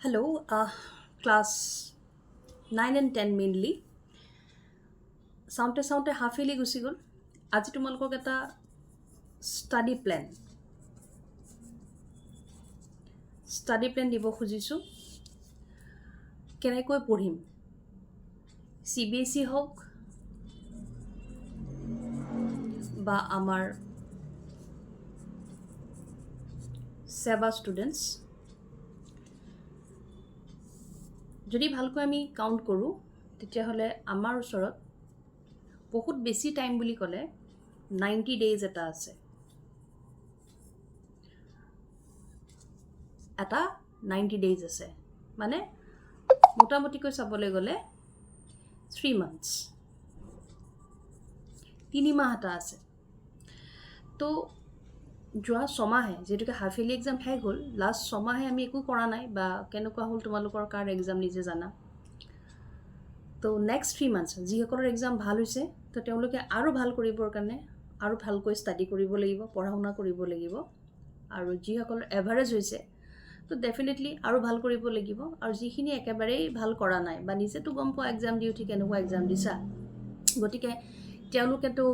Hello, class 9 and 10 mainly. চাওঁতে হাফেলি গুচি গ'ল। আজি তোমালোকক এটা ষ্টাডি প্লেন দিব খুজিছোঁ। কেনেকৈ পঢ়িম, CBSE হওক বা আমাৰ সেৱা ষ্টুডেণ্টছ। যদি ভালকৈ আমি কাউণ্ট কৰোঁ তেতিয়াহ'লে আমাৰ ওচৰত বহুত বেছি টাইম বুলি ক'লে 90 days এটা আছে। এটা 90 days আছে, মানে মোটামুটিকৈ চাবলৈ গ'লে 3 months, 3 মাহ এটা আছে। তো যোৱা ছমাহে যিহেতুকে হাফ ইয়াৰলি এক্সাম শেষ হ'ল, লাষ্ট ছমাহে আমি একো কৰা নাই বা কেনেকুৱা হ'ল তোমালোকৰ কাৰ এক্সাম নিজে জানা। তো নেক্সট 3 months যিসকলৰ এক্সাম ভাল হৈছে তো তেওঁলোকে আৰু ভাল কৰিবৰ কাৰণে আৰু ভালকৈ ষ্টাডি কৰিব লাগিব, পঢ়া শুনা কৰিব লাগিব। আৰু যিসকলৰ এভাৰেজ হৈছে তো ডেফিনেটলি আৰু ভাল কৰিব লাগিব। আৰু যিখিনি একেবাৰেই ভাল কৰা নাই বা নিজেতো গম পোৱা এক্সাম দি উঠি কেনেকুৱা এক্সাম দিছা, গতিকে তেওঁলোকেতো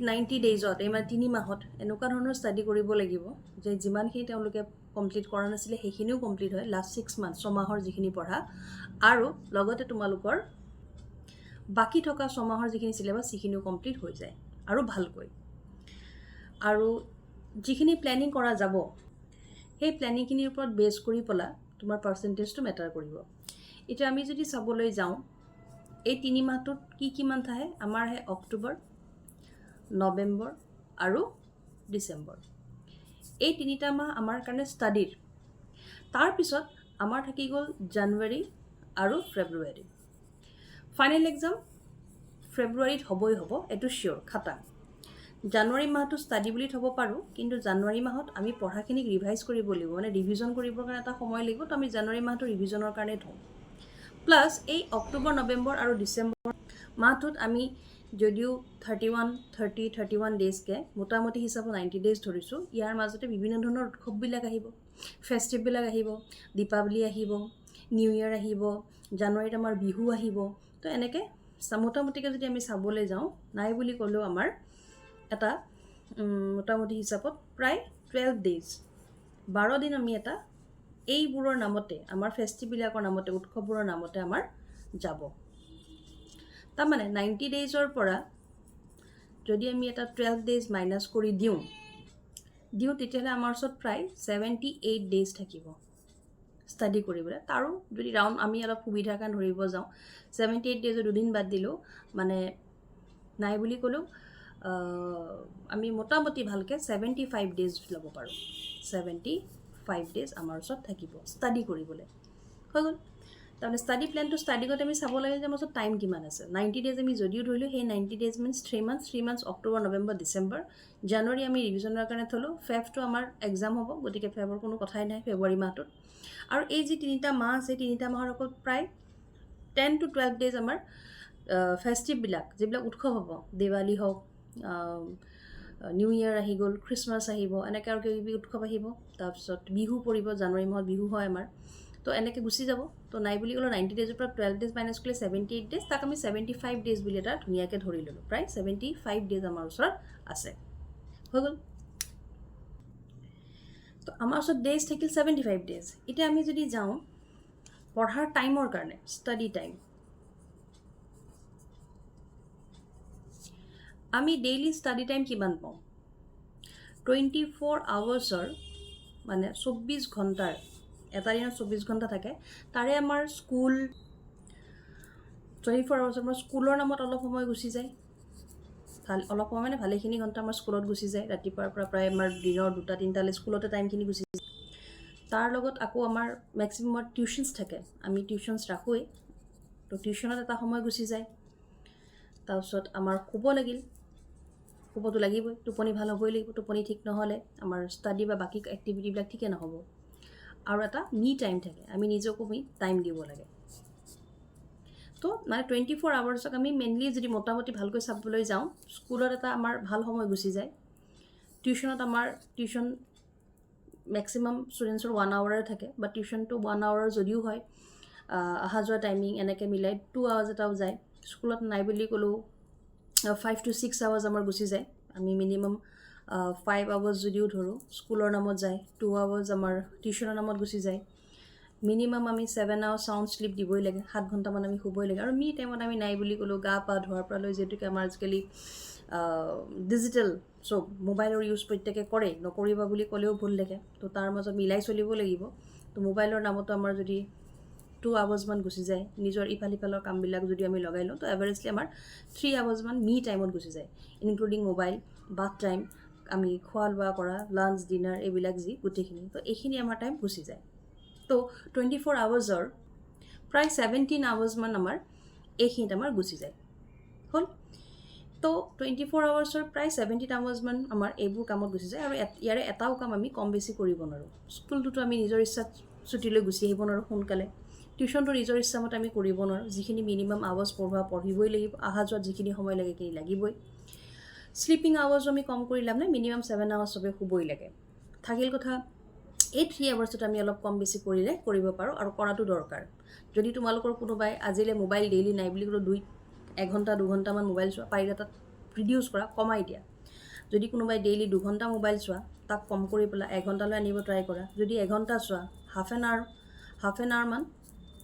90 daysত এই মানে 3 মাহত এনেকুৱা ধৰণৰ ষ্টাডি কৰিব লাগিব যে যিমানখিনি তেওঁলোকে কমপ্লিট কৰা নাছিলে সেইখিনিও কমপ্লিট হয় লাষ্ট 6 months, ছমাহৰ যিখিনি পঢ়া, আৰু লগতে তোমালোকৰ বাকী থকা ছমাহৰ যিখিনি চিলেবাছ সেইখিনিও কমপ্লিট হৈ যায় আৰু ভালকৈ। আৰু যিখিনি প্লেনিং কৰা যাব সেই প্লেনিংখিনিৰ ওপৰত বেছ কৰি পেলাই তোমাৰ পাৰ্চেণ্টেজটো মেটাৰ কৰিব। এতিয়া আমি যদি চাবলৈ যাওঁ এই 3 মাহটোত কি মান্থ আহে, আমাৰ আহে অক্টোবৰ, নৱেম্বৰ আৰু ডিচেম্বৰ। এই 3টা মাহ আমাৰ কাৰণে ষ্টাডিৰ। তাৰপিছত আমাৰ থাকি গ'ল জানুৱাৰী আৰু ফেব্ৰুৱাৰী। ফাইনেল এক্সাম ফেব্ৰুৱাৰীত হ'বই হ'ব, এইটো চিয়'ৰ খাটাং। জানুৱাৰী মাহটো ষ্টাডি বুলি থ'ব পাৰোঁ, কিন্তু জানুৱাৰী মাহত আমি পঢ়াখিনিক ৰিভাইজ কৰিব লাগিব, মানে ৰিভিজন কৰিবৰ কাৰণে এটা সময় লাগিব। তো আমি জানুৱাৰী মাহটো ৰিভিজনৰ কাৰণে থওঁ। প্লাছ এই অক্টোবৰ, নৱেম্বৰ আৰু ডিচেম্বৰ মাহটোত আমি যদিও 31 ডেজকৈ মোটামুটি হিচাপত 90 days ধৰিছোঁ, ইয়াৰ মাজতে বিভিন্ন ধৰণৰ উৎসৱবিলাক আহিব, ফেষ্টিভবিলাক আহিব, দীপাৱলী আহিব, নিউ ইয়েৰ আহিব, জানুৱাৰীত আমাৰ বিহু আহিব। তো এনেকৈ মোটামুটিকৈ যদি আমি চাবলৈ যাওঁ, নাই বুলি ক'লেও আমাৰ এটা মোটামুটি হিচাপত প্ৰায় 12 days, 12 দিন আমি এটা এইবোৰৰ নামতে, আমাৰ ফেষ্টিভবিলাকৰ নামতে, উৎসৱবোৰৰ নামতে আমাৰ যাব। তাৰমানে 90 daysৰ পৰা যদি আমি এটা 12 days মাইনাছ কৰি দিওঁ তেতিয়াহ'লে আমাৰ ওচৰত প্ৰায় 78 days থাকিব ষ্টাডি কৰিবলৈ। তাৰো যদি ৰাউণ্ড আমি অলপ সুবিধাৰ কাৰণে ধৰিব যাওঁ, 78 daysৰ দুদিন বাদ দিলেও মানে নাই বুলি ক'লেও আমি মোটামুটি ভালকৈ 75 days ল'ব পাৰোঁ। 75 days আমাৰ ওচৰত থাকিব ষ্টাডি কৰিবলৈ। হৈ গ'ল। তাৰমানে ষ্টাডি প্লেনটো ষ্টাডিঙত আমি চাব লাগে যে আমাৰ ওচৰত টাইম কিমান আছে। 90 days আমি যদিও ধৰিলোঁ, সেই 90 days means 3 months, October, November, December. জানুৱাৰী আমি ৰিভিজনৰ কাৰণে থ'লোঁ, ফেব্ৰুৱাৰীটো আমাৰ এক্সাম হ'ব, গতিকে ফেব্ৰুৱাৰীৰ কোনো কথাই নাই ফেব্ৰুৱাৰী মাহটোত। আৰু এই যি 3টা মাহ আছে, 3টা মাহৰ অকল প্ৰায় 10 to 12 days আমাৰ ফেষ্টিভবিলাক, যিবিলাক উৎসৱ হ'ব, দেৱালী হওক, নিউ ইয়েৰ আহি গ'ল, খ্ৰীষ্টমাছ আহিব, এনেকৈ আৰু কিবা উৎসৱ আহিব। তাৰপিছত বিহু পৰিব, জানুৱাৰী মাহত বিহু হয় আমাৰ। তো এনেকৈ গুচি যাব। তো নাই বুলি ক'লেও 90 daysৰ পৰা 12 days মাইনাছ কৰিলে 78 days, তাক আমি 75 days বুলি এটা ধুনীয়াকৈ ধৰি ল'লোঁ। প্ৰায় 75 days আমাৰ ওচৰত আছে। হৈ গ'ল। তো আমাৰ ওচৰত ডেইজ থাকিল 75 days। এতিয়া আমি যদি যাওঁ পঢ়াৰ টাইমৰ কাৰণে, ষ্টাডি টাইম, আমি ডেইলি ষ্টাডি টাইম কিমান পাওঁ? 24 hours, মানে 24 ঘণ্টাৰ, এটা দিনত 24 ঘণ্টা থাকে। তাৰে আমাৰ স্কুল 24 hours আমাৰ স্কুলৰ নামত অলপ সময় গুচি যায়। অলপ সময় মানে ভালেখিনি ঘণ্টা আমাৰ স্কুলত গুচি যায়। ৰাতিপুৱাৰ পৰা প্ৰায় আমাৰ দিনৰ 2-3টালৈ স্কুলতে টাইমখিনি গুচি যায়। তাৰ লগত আকৌ আমাৰ মেক্সিমাম টিউশ্যনছ থাকে, আমি টিউশ্যনছ ৰাখোৱেই। তো টিউশ্যনত এটা সময় গুচি যায়। তাৰপিছত আমাৰ শুব লাগিল, শুবতো লাগিবই, টোপনি ভাল হ'বই লাগিব। টোপনি ঠিক নহ'লে আমাৰ ষ্টাডি বা বাকী এক্টিভিটিবিলাক ঠিকে নহ'ব। আৰু এটা মি টাইম থাকে, আমি নিজকো টাইম দিব লাগে। তো মানে 24 hours আমি মেইনলি যদি মোটামুটি ভালকৈ চাবলৈ যাওঁ, স্কুলত এটা আমাৰ ভাল সময় গুচি যায়, টিউশ্যনত আমাৰ টিউশ্যন মেক্সিমাম ষ্টুডেণ্টছৰ 1 আৱাৰে থাকে, বাট টিউশ্যনটো 1 আৱাৰৰ যদিও হয়, অহা যোৱা টাইমিং এনেকৈ মিলাই 2 আৱাৰ্ছ এটাও যায়। স্কুলত নাই বুলি ক'লেও 5 to 6 আৱাৰ্ছ আমাৰ গুচি যায়। আমি মিনিমাম 5 আৱাৰ্ছ যদিও ধৰোঁ, স্কুলৰ নামত যায়, 2 আৱাৰ্ছ আমাৰ টিউশ্যনৰ নামত গুচি যায়। মিনিমাম আমি 7 আৱাৰ্ছ চাউণ্ড শ্লিপ দিবই লাগে, 7 ঘণ্টামান আমি শুবই লাগে। আৰু টাইমত আমি নাই বুলি ক'লেও গা পা ধোৱাৰ পৰা লৈ, যিহেতুকে আমাৰ আজিকালি ডিজিটেল চব মোবাইলৰ ইউজ প্ৰত্যেকে কৰে, নকৰিবা বুলি ক'লেও ভুল লাগে। তো তাৰ মাজত মিলাই চলিব লাগিব। তো মোবাইলৰ নামতো আমাৰ যদি 2 আৱাৰ্ছমান গুচি যায়, নিজৰ ইফাল সিফালৰ কামবিলাক যদি আমি লগাই লওঁ, তো এভাৰেজলি আমাৰ 3 আৱাৰ্ছমান টাইমত গুচি যায়, ইনক্লুডিং মোবাইল, বাথ টাইম, আমি খোৱা লোৱা কৰা, লাঞ্চ ডিনাৰ এইবিলাক যি গোটেইখিনি। তো এইখিনি আমাৰ টাইম গুচি যায়। তো 24 আৱাৰ্ছৰ প্ৰায় 17 আৱাৰ্ছমান আমাৰ এইখিনিত আমাৰ গুচি যায়। হ'ল? তো 24 আৱাৰ্ছৰ প্ৰায় 17 আৱাৰ্ছমান আমাৰ এইবোৰ কামত গুচি যায়। আৰু ইয়াৰে এটাও কাম আমি কম বেছি কৰিব নোৱাৰোঁ। স্কুলটোতো আমি নিজৰ ইচ্ছাত ছুটি লৈ গুচি আহিব নোৱাৰোঁ সোনকালে। টিউশ্যনটো নিজৰ ইচ্ছামতে আমি কৰিব নোৱাৰোঁ। যিখিনি মিনিমাম আৱাৰ্ছ পঢ়িবই লাগিব, অহা যোৱাত যিখিনি সময় লাগে সেইখিনি লাগিবই। শ্লিপিং আৱাৰ্ছো আমি কম কৰি লাভ নাই, মিনিমাম 7 আৱাৰ্ছ চবে শুবই লাগে। থাকিল কথা এই 3 আৱাৰ্ছত আমি অলপ কম বেছি কৰিলে কৰিব পাৰোঁ, আৰু কৰাটো দৰকাৰ। যদি তোমালোকৰ কোনোবাই আজিলৈ মোবাইল ডেইলি নাই বুলি ক'লেও 1 ঘণ্টা 2 ঘণ্টামান মোবাইল চোৱা, পাৰিলে তাত ৰিডিউচ কৰা, কমাই দিয়া। যদি কোনোবাই ডেইলি 2 ঘণ্টা মোবাইল চোৱা, তাক কম কৰি পেলাই 1 ঘণ্টালৈ আনিব ট্ৰাই কৰা। যদি 1 ঘণ্টা চোৱা, হাফ এন আৱাৰমান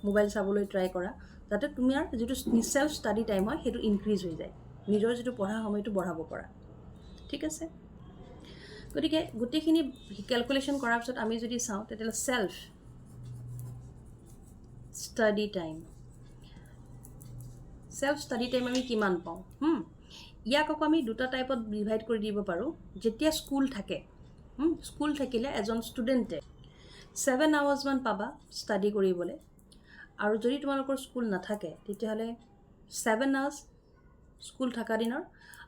মোবাইল চাবলৈ ট্ৰাই কৰা, যাতে তোমাৰ যিটো চেল্ফ ষ্টাডি টাইম হয় সেইটো ইনক্ৰিজ হৈ যায়, নিজৰ যিটো পঢ়া সময়টো বঢ়াব পৰা। ঠিক আছে? গতিকে গোটেইখিনি কেলকুলেশ্যন কৰাৰ পিছত আমি যদি চাওঁ, তেতিয়াহ'লে চেল্ফ ষ্টাডি টাইম আমি কিমান পাওঁ? ইয়াক আকৌ আমি 2টা টাইপত ডিভাইড কৰি দিব পাৰোঁ। যেতিয়া স্কুল থাকে, স্কুল থাকিলে এজন ষ্টুডেণ্টে 7 আৱাৰ্ছমান পাবা ষ্টাডি কৰিবলৈ। আৰু যদি তোমালোকৰ স্কুল নাথাকে, তেতিয়াহ'লে 7 আৱাৰ্ছ স্কুল থকা দিনৰ,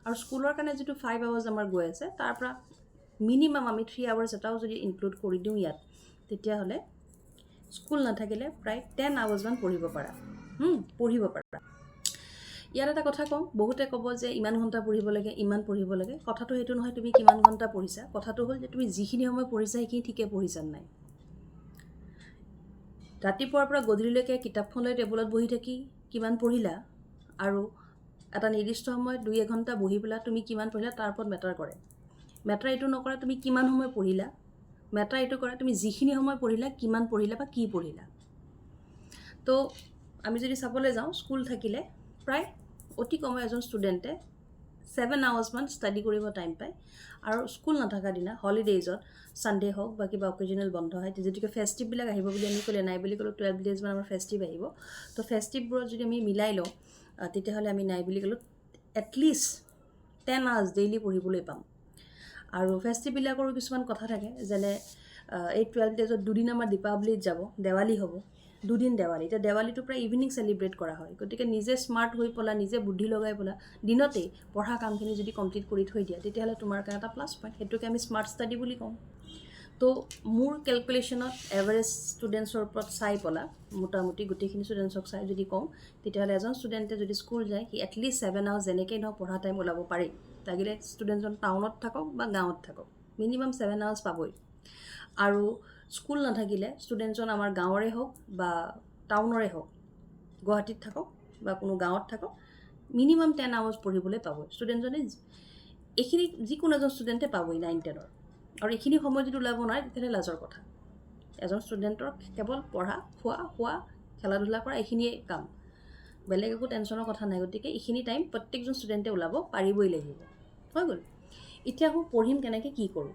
আৰু স্কুলৰ কাৰণে যিটো 5 আৱাৰ্ছ আমাৰ গৈ আছে, তাৰ পৰা মিনিমাম আমি 3 আৱাৰ্ছ এটাও যদি ইনক্লুড কৰি দিওঁ ইয়াত, তেতিয়াহ'লে স্কুল নাথাকিলে প্ৰায় 10 আৱাৰ্ছমান পঢ়িব পাৰা। ইয়াত এটা কথা কওঁ, বহুতে ক'ব যে ইমান ঘণ্টা পঢ়িব লাগে, ইমান পঢ়িব লাগে। কথাটো সেইটো নহয় তুমি কিমান ঘণ্টা পঢ়িছা, কথাটো হ'ল যে তুমি যিখিনি সময় পঢ়িছা সেইখিনি ঠিকে পঢ়িছা নাই। ৰাতিপুৱাৰ পৰা গধূলিলৈকে কিতাপখন লৈ টেবুলত বহি থাকি কিমান পঢ়িলা, আৰু এটা নিৰ্দিষ্ট সময়ত 2-1 ঘণ্টা বহি পেলাই তুমি কিমান পঢ়িলা, তাৰ ওপৰত মেটাৰ কৰে। মেটাৰ এইটো নকৰে তুমি কিমান সময় পঢ়িলা, মেটাৰ এইটো কৰে তুমি যিখিনি সময় পঢ়িলা, কিমান পঢ়িলা বা কি পঢ়িলা। তো আমি যদি চাবলৈ যাওঁ, স্কুল থাকিলে প্ৰায় অতি কমে এজন ষ্টুডেণ্টে 7 আৱাৰ্ছমান ষ্টাডি কৰিব টাইম পায়। আৰু স্কুল নথকা দিনা হলিডেজত, ছানডে হওক বা কিবা অকেজনেল বন্ধ হয়, যিহেতুকে ফেষ্টিভবিলাক আহিব বুলি আমি ক'লে, নাই বুলি ক'লেও 12 ডেজমান আমাৰ ফেষ্টিভ আহিব। তো ফেষ্টিভবোৰত যদি আমি মিলাই লওঁ, তেতিয়াহ'লে আমি নাই বুলি ক'লেও এটলিষ্ট 10 আৱাৰ্ছ ডেইলি পঢ়িবলৈ পাম। আৰু ফেষ্টিভবিলাকৰো কিছুমান কথা থাকে, যেনে এই 12 ডেজত 2 দিন আমাৰ দীপাৱলীত যাব, দেৱালী হ'ব, 2 দিন দেৱালী। এতিয়া দেৱালীটো প্ৰায় ইভিনিং চেলিব্ৰেট কৰা হয়। গতিকে নিজে স্মাৰ্ট হৈ পেলাই, নিজে বুদ্ধি লগাই পেলাই দিনতেই পঢ়া কামখিনি যদি কমপ্লিট কৰি থৈ দিয়া, তেতিয়াহ'লে তোমাৰ কাৰণে এটা প্লাছ পইণ্ট। সেইটোকে আমি স্মাৰ্ট ষ্টাডি বুলি কওঁ। তো মোৰ কেলকুলেশ্যনত এভাৰেজ ষ্টুডেণ্টছৰ ওপৰত চাই পেলাই, মোটামুটি গোটেইখিনি ষ্টুডেণ্টছক চাই যদি কওঁ, তেতিয়াহ'লে এজন ষ্টুডেণ্টে যদি স্কুল যায়, সি এটলিষ্ট 7 আৱাৰ্ছ যেনেকৈ নহওক পঢ়া টাইম ওলাব পাৰি। লাগিলে ষ্টুডেণ্টজন টাউনত থাকক বা গাঁৱত থাকক, মিনিমাম 7 আৱাৰ্ছ পাবই। আৰু স্কুল নাথাকিলে ষ্টুডেণ্টজন আমাৰ গাঁৱৰে হওক বা টাউনৰে হওক, গুৱাহাটীত থাকক বা কোনো গাঁৱত থাকক, মিনিমাম 10 আৱাৰ্ছ পঢ়িবলৈ পাবই ষ্টুডেণ্টজনে। এইখিনি যিকোনো এজন ষ্টুডেণ্টে পাবই 9-10ৰ। আৰু এইখিনি সময় যদি ওলাব নোৱাৰে, তেতিয়াহ'লে লাজৰ কথা। এজন ষ্টুডেণ্টৰ কেৱল পঢ়া, খোৱা, খেলা ধূলা কৰা, এইখিনিয়ে কাম, বেলেগ একো টেনশ্যনৰ কথা নাই। গতিকে এইখিনি টাইম প্ৰত্যেকজন ষ্টুডেণ্টে ওলাব পাৰিবই লাগিব। হৈ গ'ল। এতিয়া আকৌ পঢ়িম কেনেকৈ, কি কৰোঁ?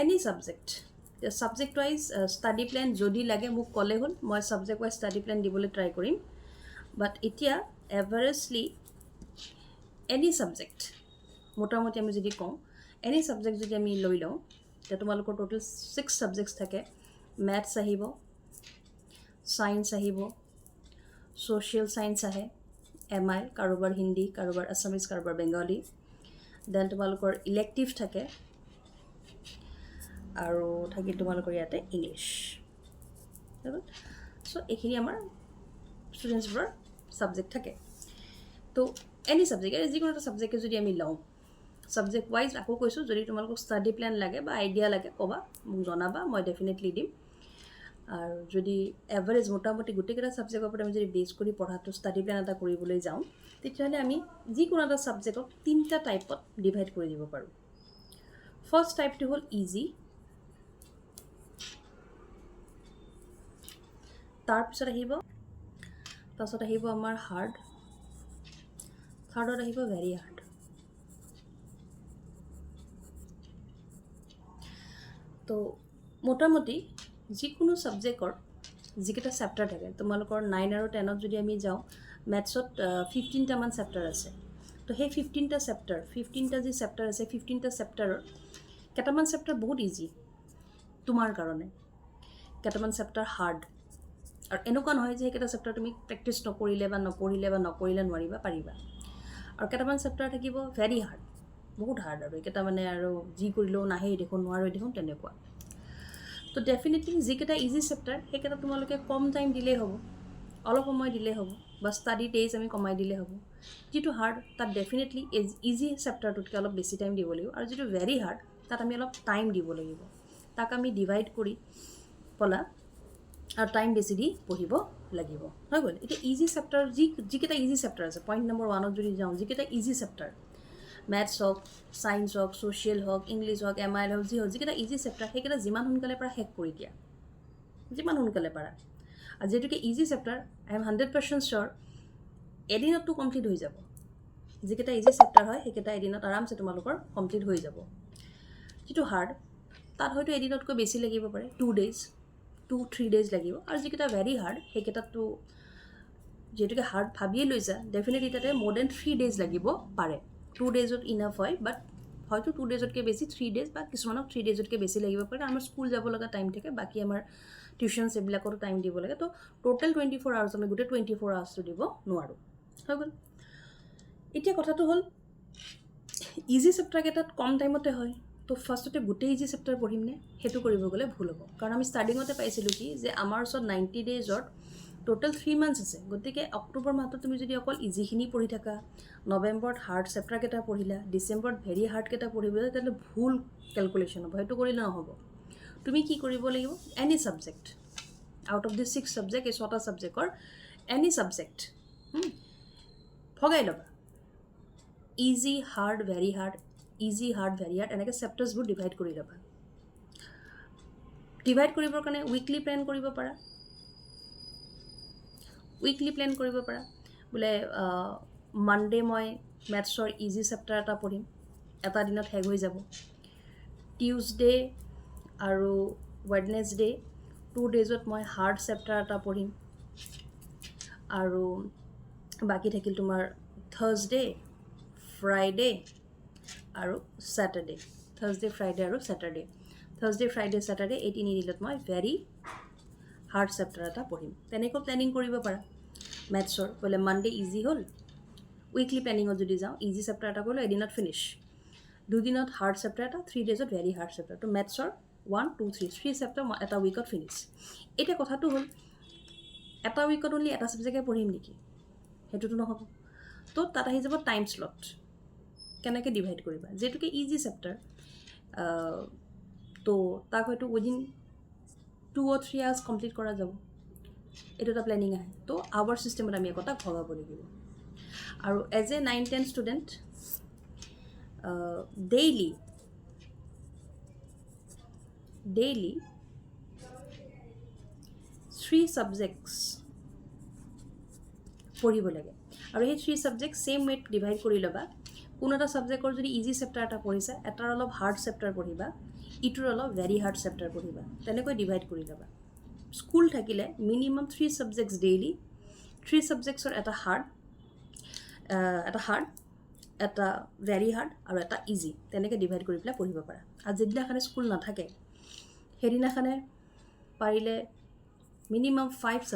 Any subject wise study plan যদি লাগে মোক ক'লে হ'ল, মই ছাবজেক্ট ৱাইজ ষ্টাডি প্লেন দিবলৈ ট্ৰাই কৰিম। বাট এতিয়া এভাৰেজলি এনি ছাবজেক্ট, মোটামুটি আমি যদি কওঁ, এনি ছাবজেক্ট যদি আমি লৈ লওঁ, এতিয়া তোমালোকৰ টোটেল 6 ছাবজেক্টছ থাকে। মেথছ আহিব, ছায়েন্স আহিব, ছ'চিয়েল ছায়েন্স আহে, MI, কাৰোবাৰ হিন্দী, কাৰোবাৰ আছামিজ, কাৰোবাৰ বেংগলী। দেন তোমালোকৰ ইলেক্টিভ থাকে, আৰু থাকিল তোমালোকৰ ইয়াতে ইংলিছ। চ' এইখিনি আমাৰ ষ্টুডেণ্টছবোৰৰ ছাবজেক্ট থাকে। তো এনি ছাবজেক্ট, যিকোনো এটা ছাবজেক্টে যদি আমি লওঁ, সাবজেক্ট ওয়াইজ আকৌ কৈছোঁ যদি তোমালোকক ষ্টাডি প্লেন লাগে বা আইডিয়া লাগে ক'বা মোক জনাবা মই ডেফিনেটলি দিম আৰু যদি এভাৰেজ মোটামুটি গোটেইকেইটা ছাবজেক্টৰ ওপৰত আমি যদি বেছ কৰি পঢ়াটো ষ্টাডি প্লেন এটা কৰিবলৈ যাওঁ তেতিয়াহ'লে আমি যিকোনো এটা ছাবজেক্টক 3টা টাইপত ডিভাইড কৰি দিব পাৰোঁ ফাৰ্ষ্ট টাইপটো হ'ল ইজি তাৰপিছত আহিব আমাৰ হাৰ্ড থাৰ্ডত আহিব ভেৰি হাৰ্ড তো মোটামুটি যিকোনো ছাবজেক্টৰ যিকেইটা চেপ্টাৰ থাকে তোমালোকৰ 9 আৰু 10ত যদি আমি যাওঁ মেথছত 15টামান চেপ্টাৰ আছে তো সেই 15টা যি চেপ্টাৰ আছে 15টা চেপ্টাৰৰ কেইটামান চেপ্টাৰ বহুত ইজি তোমাৰ কাৰণে কেইটামান চেপ্টাৰ হাৰ্ড আৰু এনেকুৱা নহয় যে সেইকেইটা চেপ্টাৰ তুমি প্ৰেক্টিছ নকৰিলে বা নকৰিলে নোৱাৰিবা পাৰিবা আৰু কেইটামান চেপ্টাৰ থাকিব ভেৰি হাৰ্ড বহুত হাৰ্ড আৰু এইকেইটা মানে আৰু যি কৰিলেও নাহেই দেখোন নোৱাৰোঁ দেখোন তেনেকুৱা তো ডেফিনেটলি যিকেইটা ইজি চেপ্টাৰ সেইকেইটা তোমালোকে কম টাইম দিলেই হ'ব অলপ সময় দিলেই হ'ব বা ষ্টাডি ডেইজ আমি কমাই দিলেই হ'ব যিটো হাৰ্ড তাত ডেফিনেটলি ইজি চেপ্টাৰটোতকৈ অলপ বেছি টাইম দিব লাগিব আৰু যিটো ভেৰি হাৰ্ড তাত আমি অলপ টাইম দিব লাগিব তাক আমি ডিভাইড কৰি পলা আৰু টাইম বেছি দি পঢ়িব লাগিব হৈ গ'ল এতিয়া ইজি চেপ্টাৰ যিকেইটা ইজি চেপ্টাৰ আছে পইণ্ট নম্বৰ 1ত যদি যাওঁ যিকেইটা ইজি চেপ্টাৰ মেথছ হওক ছায়েন্স হওক ছ'চিয়েল হওক ইংলিছ হওক MIL হওক যিকেইটা ইজি চেপ্টাৰ সেইকেইটা যিমান সোনকালে পাৰা শেষ কৰি দিয়া যিমান সোনকালে পাৰা আৰু যিহেতুকে easy chapter I am 100% sure এদিনততো কমপ্লিট হৈ যাব যিকেইটা ইজি চেপ্টাৰ হয় সেইকেইটা এদিনত আৰামছে তোমালোকৰ কমপ্লিট হৈ যাব যিটো হাৰ্ড তাত হয়তো এদিনতকৈ বেছি লাগিব পাৰে 2-3 ডেজ লাগিব আৰু যিকেইটা ভেৰি হাৰ্ড সেইকেইটাতো যিহেতুকে হাৰ্ড ভাবিয়ে লৈছা ডেফিনেটলি তাতে মোৰ দেন 3 ডেজ লাগিব পাৰে 2 ডেজত ইনাফ হয় বাট হয়তো 2 ডেজতকৈ বেছি 3 ডেজ বা কিছুমানক 3 ডেজতকৈ বেছি লাগিব পাৰে আমাৰ স্কুল যাব লগা টাইম থাকে বাকী আমাৰ টিউশ্যনছ এইবিলাকতো টাইম দিব লাগে তো টোটেল 24 আৱাৰ্ছ আমি গোটেই 24 আৱাৰ্ছটো দিব নোৱাৰোঁ হৈ গ'ল এতিয়া কথাটো হ'ল ইজি চেপ্টাৰকেইটাত কম টাইমতে হয় তো ফাৰ্ষ্টতে গোটেই ইজি চেপ্টাৰ পঢ়িম নে সেইটো কৰিব গ'লে ভুল হ'ব কাৰণ আমি ষ্টাৰ্টিঙতে পাইছিলোঁ কি যে আমাৰ ওচৰত 90 ডেজত টোটেল 3 মান্থছ আছে গতিকে অক্টোবৰ মাহত তুমি যদি অকল ইজিখিনি পঢ়ি থাকা নৱেম্বৰত হাৰ্ড চেপ্টাৰকেইটা পঢ়িলা ডিচেম্বৰত ভেৰি হাৰ্ডকেইটা পঢ়িবলৈ তেতিয়াহ'লে ভুল কেলকুলেশ্যন হ'ব সেইটো কৰিলে নহ'ব তুমি কি কৰিব লাগিব any subject out of the 6 subject এই 6টা ছাবজেক্টৰ এনি ছাবজেক্ট ভগাই ল'বা ইজি হাৰ্ড ভেৰি হাৰ্ড এনেকৈ চেপ্টাৰ্ছবোৰ ডিভাইড কৰি ল'বা ডিভাইড কৰিবৰ কাৰণে উইকলি প্লেন কৰিব পাৰা বোলে মানডে মই মেথছৰ ইজি চেপ্টাৰ এটা পঢ়িম এটা দিনত শেষ হৈ যাব টিউজডে আৰু ৱেডনেছডে 2 ডেজত মই হাৰ্ড চেপ্টাৰ এটা পঢ়িম আৰু বাকী থাকিল তোমাৰ থাৰ্ছডে ফ্ৰাইডে আৰু ছেটাৰডে থাৰ্ছডে ফ্ৰাইডে ছেটাৰডে এই 3 দিনত মই ভেৰি হাৰ্ড চেপ্টাৰ এটা পঢ়িম তেনেকৈ প্লেনিং কৰিব পাৰা মেথছৰ বোলে মানডে ইজি হ'ল উইকলি প্লেনিঙত যদি যাওঁ ইজি চেপ্টাৰ এটা কৰিলোঁ এদিনত ফিনিছ 2 দিনত হাৰ্ড চেপ্টাৰ এটা 3 ডেজত ভেৰি হাৰ্ড চেপ্টাৰ তো মেথছৰ 1 2 3 চেপ্টাৰ মই এটা উইকত ফিনিছ এতিয়া কথাটো হ'ল এটা উইকত অনলি এটা ছাবজেক্টে পঢ়িম নেকি সেইটোতো নহ'ব তো তাত আহি যাব টাইম স্লট কেনেকৈ ডিভাইড কৰিবা যিহেতুকে ইজি চেপ্টাৰ তো তাক হয়তো উইদিন 2 or 3 আৱাৰ্ছ কমপ্লিট কৰা যাব এইটো এটা প্লেনিং আহে তো আৱাৰ ছিষ্টেমত আমি একোটা ভগাব লাগিব আৰু as a 9-10 student daily 3 subjects পঢ়িব লাগে আৰু সেই 3 ছাবজেক্ট ছেইম ৱেত ডিভাইড কৰি ল'বা কোনো এটা ছাবজেক্টৰ যদি ইজি চেপ্টাৰ এটা পঢ়িছা এটাৰ অলপ হাৰ্ড চেপ্টাৰ পঢ়িবা ইটোৰ অলপ ভেৰি হাৰ্ড চেপ্টাৰ পঢ়িবা তেনেকৈ ডিভাইড কৰি ল'বা স্কুল থাকিলে মিনিমাম 3 ছাবজেক্টছ ডেইলি 3 ছাবজেক্টছৰ এটা হাৰ্ড এটা ভেৰি হাৰ্ড আৰু এটা ইজি তেনেকৈ ডিভাইড কৰি পেলাই পঢ়িব পাৰা আৰু যিদিনাখনে স্কুল নাথাকে সেইদিনাখনে পাৰিলে মিনিমাম 5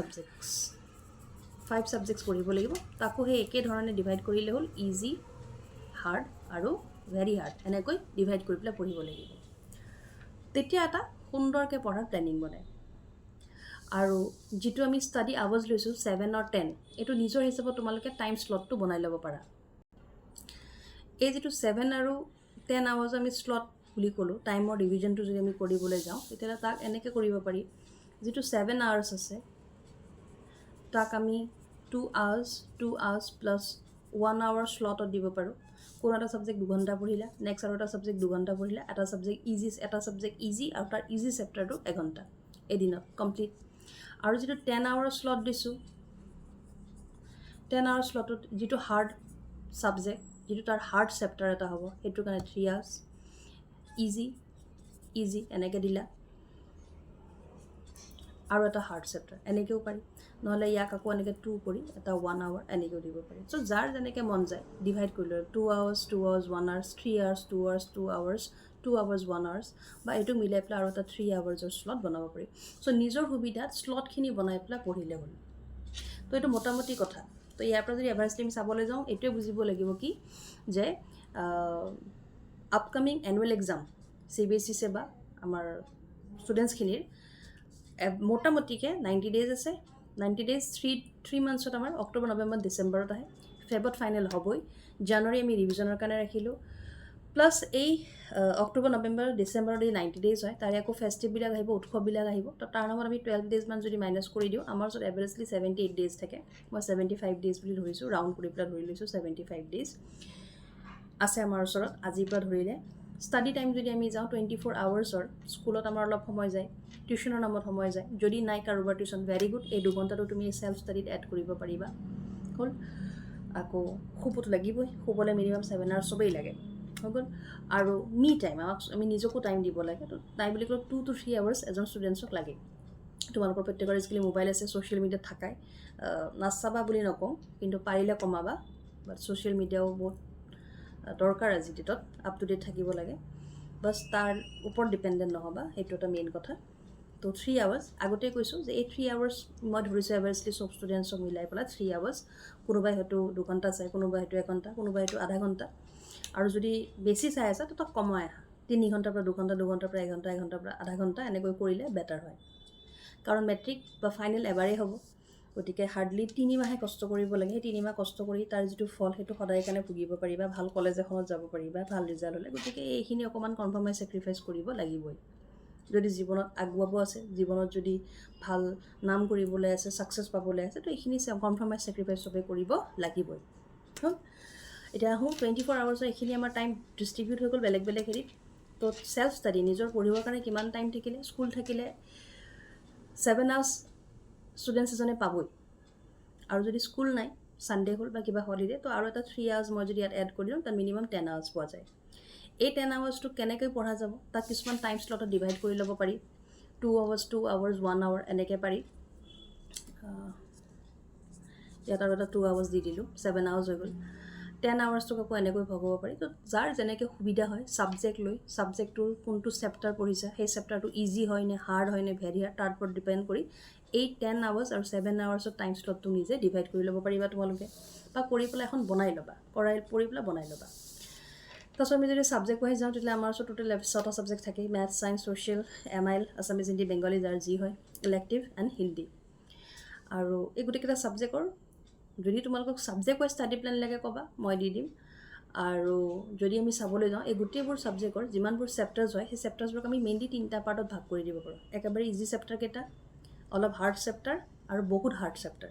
ছাবজেক্টছ পঢ়িব লাগিব তাকো সেই একেধৰণে ডিভাইড কৰিলে হ'ল ইজি হাৰ্ড আৰু ভেৰি হাৰ্ড এনেকৈ ডিভাইড কৰি পেলাই পঢ়িব লাগিব তেতিয়া এটা সুন্দৰকৈ পঢ়াৰ প্লেনিং বনায় আৰু যিটো আমি ষ্টাডি আৱাৰ্ছ লৈছোঁ 7 or 10 এইটো নিজৰ হিচাপত তোমালোকে টাইম স্লটটো বনাই ল'ব পাৰা এই যিটো 7 আৰু 10 hours আমি স্লট বুলি ক'লোঁ, টাইমৰ ডিভিজনটো যদি আমি কৰিবলৈ যাওঁ তেতিয়াহ'লে তাক এনেকৈ কৰিব পাৰি, যিটো 7 hours আছে তাক আমি 2 hours প্লাছ 1 hour স্লটত দিব পাৰোঁ। কোনো এটা ছাবজেক্ট 2 ঘণ্টা পঢ়িলা, নেক্সট আৰু এটা ছাবজেক্ট 2 ঘণ্টা পঢ়িলা, এটা ছাবজেক্ট ইজি আৰু তাৰ ইজি চেপ্টাৰটো 1 ঘণ্টা এদিনত কমপ্লিট। আৰু যিটো 10 hour স্লট দিছোঁ, 10 hour স্লটত যিটো হাৰ্ড ছাবজেক্ট, যিটো তাৰ হাৰ্ড চেপ্টাৰ এটা হ'ব, সেইটোৰ কাৰণে 3 hours, ইজি এনেকৈ দিলা, আৰু এটা হাৰ্ড চেপ্টাৰ এনেকৈও পাৰি। নহ'লে ইয়াক আকৌ এনেকৈ 2 কৰি এটা 1 hour এনেকৈও দিব পাৰি। চ' যাৰ যেনেকৈ মন যায় ডিভাইড কৰি লৈ 2 hours 1 hour, 3 hours 2 hours 2 hours 2 hours 1 hours, বা এইটো মিলাই পেলাই আৰু এটা 3 hoursৰ স্লট বনাব পাৰি। চ' নিজৰ সুবিধাত স্লটখিনি বনাই পেলাই পঢ়িলে হ'ল। তো এইটো মোটামুটি কথা। তো ইয়াৰ পৰা যদি এভাৰেজলি আমি চাবলৈ যাওঁ, এইটোৱে বুজিব লাগিব কি যে আপকামিং এনুৱেল এক্সাম CBSE সেৱা আমাৰ ষ্টুডেণ্টছখিনিৰ মোটামুটিকৈ 90 days আছে। 90 days 3 monthsত আমাৰ অক্টোবৰ নৱেম্বৰ ডিচেম্বৰত আহে, ফেব্ৰুৱাৰীত ফাইনেল হ'বই। জানুৱাৰী আমি ৰিভিজনৰ কাৰণে ৰাখিলোঁ, প্লাছ এই অক্টোবৰ নৱেম্বৰ ডিচেম্বৰত এই 90 days হয়, তাৰে আকৌ ফেষ্টিভবিলাক আহিব, উৎসৱবিলাক আহিব। তো তাৰ নামত আমি 12 days মান যদি মাইনাছ কৰি দিওঁ, আমাৰ ওচৰত এভাৰেজলি 78 days থাকে। মই 75 days বুলি ধৰিছোঁ, ৰাউণ্ড কৰি পেলাই ধৰি লৈছোঁ 75 days আছে আমাৰ ওচৰত আজিৰ পৰা ধৰিলে। ষ্টাডি টাইম যদি আমি যাওঁ 24 hoursৰ, স্কুলত আমাৰ অলপ সময় যায়, টিউশ্যনৰ নামত সময় যায়। যদি নাই কাৰোবাৰ টিউশ্যন, ভেৰি গুড, এই 2 ঘণ্টাটো তুমি চেল্ফ ষ্টাডিত এড কৰিব পাৰিবা। হ'ল। আকৌ শুবতো লাগিবই, শুবলৈ মিনিমাম 7 hours চবেই লাগে, হৈ গ'ল। আৰু মি টাইম, আমি নিজকো টাইম দিব লাগে। তো টাইম বুলি ক'লে 2 to 3 hours এজন ষ্টুডেণ্টছক লাগে। তোমালোকৰ প্ৰত্যেকৰ আজিকালি মোবাইল আছে, ছ'চিয়েল মিডিয়াত থাকাই, নাচাবা বুলি নকওঁ, কিন্তু পাৰিলে কমাবা। বাট ছ'চিয়েল মিডিয়াও বহুত দৰকাৰ আজিৰ ডেটত, আপ টু ডেট থাকিব লাগে। বাছ তাৰ ওপৰত ডিপেণ্ডেণ্ট নহ'বা, সেইটো এটা মেইন কথা। তো 3 hours আগতেই কৈছোঁ যে এই 3 hours মই ধৰিছোঁ এভাৰেজলি চব ষ্টুডেণ্টছক মিলাই পেলাই 3 hours। কোনোবাই হয়তো 2 ঘণ্টা চায়, কোনোবাই হয়তো 1 ঘণ্টা, কোনোবাই হয়তো আধা ঘণ্টা। আৰু যদি বেছি চাই আছা তো তাক কমাই আহা, 3 ঘণ্টাৰ পৰা 2 ঘণ্টা, 2 ঘণ্টাৰ পৰা 1 ঘণ্টা, 1 ঘণ্টাৰ পৰা আধা ঘণ্টা, এনেকৈ কৰিলে বেটাৰ হয়। কাৰণ মেট্ৰিক বা ফাইনেল এবাৰেই হ'ব, গতিকে হাৰ্ডলি 3 মাহে কষ্ট কৰিব লাগে। সেই 3 মাহ কষ্ট কৰি তাৰ যিটো ফল সেইটো সদায় কাৰণে ভুগিব পাৰিবা, ভাল কলেজ এখনত যাব পাৰিবা, ভাল ৰিজাল্ট হ'লে। গতিকে এইখিনি অকণমান কম্প্ৰমাইজ ছেক্ৰিফাইচ কৰিব লাগিবই। যদি জীৱনত আগুৱাব আছে, জীৱনত যদি ভাল নাম কৰিবলৈ আছে, ছাকচেছ পাবলৈ আছে, তো এইখিনি কম্প্ৰমাইজ ছেক্ৰিফাইচ চবেই কৰিব লাগিবই। হ'ল। এতিয়া আহোঁ 24 hoursৰ এইখিনি আমাৰ টাইম ডিষ্ট্ৰিবিউট হৈ গ'ল বেলেগ বেলেগ হেৰিত। তো চেল্ফ ষ্টাডি, নিজৰ পঢ়িবৰ কাৰণে কিমান টাইম থাকিলে, স্কুল থাকিলে 7 hours ষ্টুডেণ্টছ এজনে পাবই। আৰু যদি স্কুল নাই, ছানডে হ'ল বা কিবা হলিডে, তো আৰু এটা 3 hours মই যদি ইয়াত এড কৰি দিওঁ, তাত মিনিমাম 10 hours পোৱা যায়। এই 10 hoursটো কেনেকৈ পঢ়া যাব, তাক কিছুমান টাইম স্লটত ডিভাইড কৰি ল'ব পাৰি। 2 hours 1 hour এনেকৈ পাৰি। ইয়াত আৰু এটা 2 hours দি দিলোঁ, 7 hours হৈ গ'ল। 10 hoursটোক আকৌ এনেকৈ ভগাব পাৰি। তো যাৰ যেনেকৈ সুবিধা হয়, ছাবজেক্ট লৈ, ছাবজেক্টটোৰ কোনটো চেপ্টাৰ পঢ়িছা, সেই চেপ্টাৰটো ইজি হয় নে হাৰ্ড হয় নে ভেৰি হাৰ্ড, তাৰ ওপৰত ডিপেণ্ড কৰি এই 10 hours আৰু 7 hoursৰ টাইম স্লটটো নিজে ডিভাইড কৰি ল'ব পাৰিবা তোমালোকে, বা কৰি পেলাই এখন বনাই ল'বা, পঢ়ি পেলাই বনাই ল'বা। তাৰপিছত আমি যদি ছাবজেক্ট ৱাইজ যাওঁ, তেতিয়াহ'লে আমাৰ ওচৰত টোটেল 6টা ছাবজেক্ট থাকে, maths, science, social, MIL, Assamese, Hindi, Bengali, যাৰ যি হয়, ইলেক্টিভ এণ্ড হিন্দী। আৰু এই গোটেইকেইটা ছাবজেক্টৰ যদি তোমালোকক ছাবজেক্ট ৱাইজ ষ্টাডি প্লেন লাগে ক'বা, মই দি দিম। আৰু যদি আমি চাবলৈ যাওঁ, এই গোটেইবোৰ ছাবজেক্টৰ যিমানবোৰ চেপ্টাৰ্ছ হয়, সেই চেপ্টাৰ্ছবোৰক আমি মেইনলি 3টা পাৰ্টত ভাগ কৰি দিব পাৰোঁ। একেবাৰে ইজি চেপ্টাৰকেইটা, অলপ হাৰ্ড চেপ্টাৰ, আৰু বহুত হাৰ্ড চেপ্টাৰ।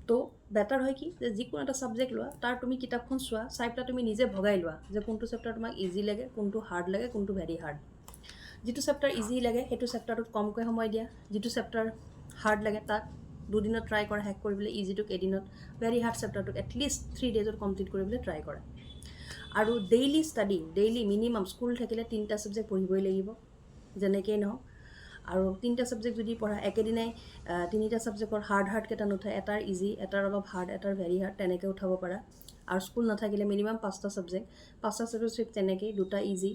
তো বেটাৰ হয় কি যে যিকোনো এটা ছাবজেক্ট লোৱা, তাৰ তুমি কিতাপখন চোৱা, চাই পেলাই তুমি নিজে ভগাই লোৱা যে কোনটো চেপ্টাৰ তোমাক ইজি লাগে, কোনটো হাৰ্ড লাগে, কোনটো ভেৰি হাৰ্ড। যিটো চেপ্টাৰ ইজি লাগে সেইটো চেপ্টাৰটোত কমকৈ সময় দিয়া, যিটো চেপ্টাৰ হাৰ্ড লাগে তাক 2 দিনত ট্ৰাই কৰা শেষ কৰিবলৈ, ইজিটোক এদিনত, ভেৰি হাৰ্ড চেপ্টাৰটোক এটলিষ্ট 3 daysত কমপ্লিট কৰিবলৈ ট্ৰাই কৰা। আৰু daily study, daily minimum school থাকিলে 3টা ছাবজেক্ট পঢ়িবই লাগিব, যেনেকেই নহওক। আৰু 3টা ছাবজেক্ট যদি পঢ়া, একেদিনাই 3টা ছাবজেক্টৰ হাৰ্ডকেইটা নুঠাই, এটাৰ ইজি, এটাৰ অলপ হাৰ্ড, এটাৰ ভেৰি হাৰ্ড, তেনেকৈ উঠাব পাৰা। আৰু স্কুল নাথাকিলে মিনিমাম 5টা ছাবজেক্ট, 5টা ছাবজেক্ট তেনেকেই, 2টা ইজি,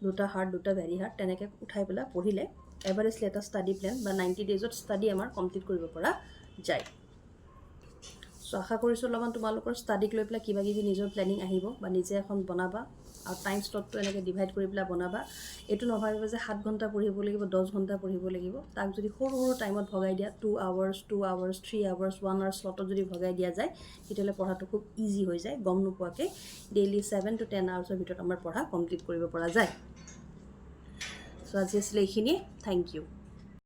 2টা হাৰ্ড, 2টা ভেৰি হাৰ্ড, তেনেকৈ উঠাই পেলাই পঢ়িলে এভাৰেজলি এটা ষ্টাডি প্লেন বা 90 daysত ষ্টাডি আমাৰ কমপ্লিট কৰিব পৰা যায়। চ' আশা কৰিছোঁ অলপমান তোমালোকৰ ষ্টাডিক লৈ পেলাই কিবাকিবি নিজৰ প্লেনিং আহিব, বা নিজে এখন বনাবা, আৰু টাইম স্লটটো এনেকৈ ডিভাইড কৰি পেলাই বনাবা এইটো নাভাবিবা যে 7 ঘণ্টা পঢ়িব লাগিব 10 ঘণ্টা পঢ়িব লাগিব তাক যদি সৰু সৰু টাইমত ভগাই দিয়া 2 আৱাৰ্ছ 3 আৱাৰ্ছ 1 আৱাৰ স্লটত যদি ভগাই দিয়া যায় তেতিয়াহ'লে পঢ়াটো খুব ইজি হৈ যায় গম নোপোৱাকৈ ডেইলি 7 to 10 আৱাৰ্ছৰ ভিতৰত আমাৰ পঢ়া কমপ্লিট কৰিব পৰা যায় চ' আজি আছিলে এইখিনিয়ে থেংক ইউ